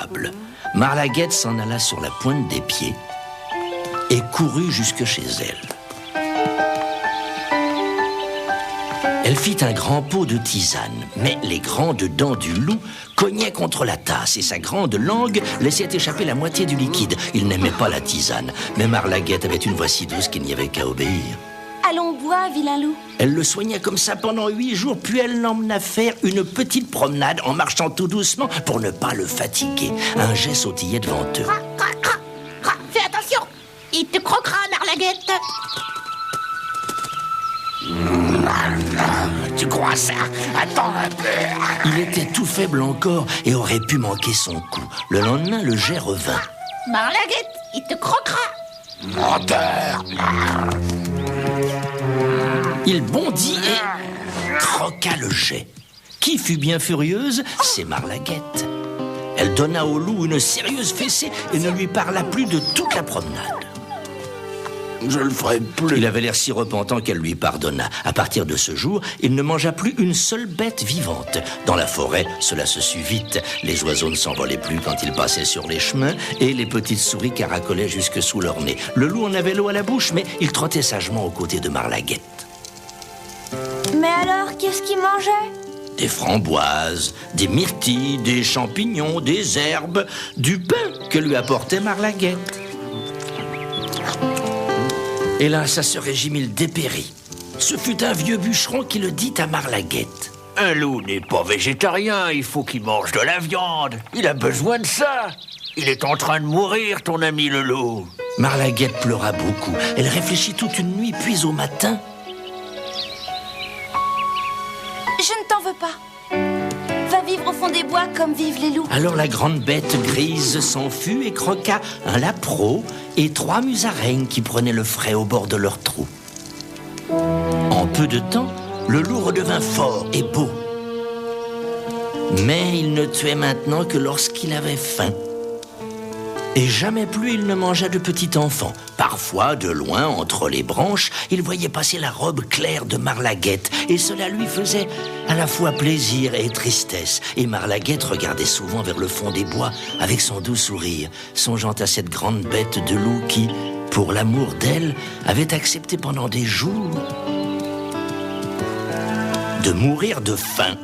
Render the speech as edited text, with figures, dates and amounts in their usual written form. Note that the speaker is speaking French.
épouvantable. Marlaguette s'en alla sur la pointe des pieds et courut jusque chez elle. Elle fit un grand pot de tisane, mais les grandes dents du loup cognaient contre la tasse et sa grande langue laissait échapper la moitié du liquide. Il n'aimait pas la tisane, mais Marlaguette avait une voix si douce qu'il n'y avait qu'à obéir. Allons boire, vilain loup. Elle le soigna comme ça pendant 8 jours, puis elle l'emmena faire une petite promenade en marchant tout doucement pour ne pas le fatiguer. Un jet sautillait devant eux. Fais attention, il te croquera, Marlaguette. Tu crois ça? Attends un peu. Il était tout faible encore et aurait pu manquer son coup. Le lendemain, le jet revint. Marlaguette, il te croquera. Menteur. Il bondit et croqua le jet. Qui fut bien furieuse? C'est Marlaguette. Elle donna au loup une sérieuse fessée et ne lui parla plus de toute la promenade. Je le ferai plus. Il avait l'air si repentant qu'elle lui pardonna. À partir de ce jour, il ne mangea plus une seule bête vivante. Dans la forêt, cela se sut vite. Les oiseaux ne s'envolaient plus quand ils passaient sur les chemins et les petites souris caracolaient jusque sous leur nez. Le loup en avait l'eau à la bouche, mais il trottait sagement aux côtés de Marlaguette. Mais alors, qu'est-ce qu'il mangeait? Des framboises, des myrtilles, des champignons, des herbes, du pain que lui apportait Marlaguette. Hélas, à ce régime, il dépérit. Ce fut un vieux bûcheron qui le dit à Marlaguette. Un loup n'est pas végétarien, il faut qu'il mange de la viande. Il a besoin de ça. Il est en train de mourir, ton ami le loup. Marlaguette pleura beaucoup. Elle réfléchit toute une nuit, puis au matin... Je ne t'en veux pas. Va vivre au fond des bois comme vivent les loups. Alors la grande bête grise s'en fut et croqua un lapreau et 3 musaraignes qui prenaient le frais au bord de leur trou. En peu de temps, le loup redevint fort et beau. Mais il ne tuait maintenant que lorsqu'il avait faim. Et jamais plus il ne mangea de petit enfant. Parfois, de loin, entre les branches, il voyait passer la robe claire de Marlaguette. Et cela lui faisait à la fois plaisir et tristesse. Et Marlaguette regardait souvent vers le fond des bois avec son doux sourire, songeant à cette grande bête de loup qui, pour l'amour d'elle, avait accepté pendant des jours de mourir de faim.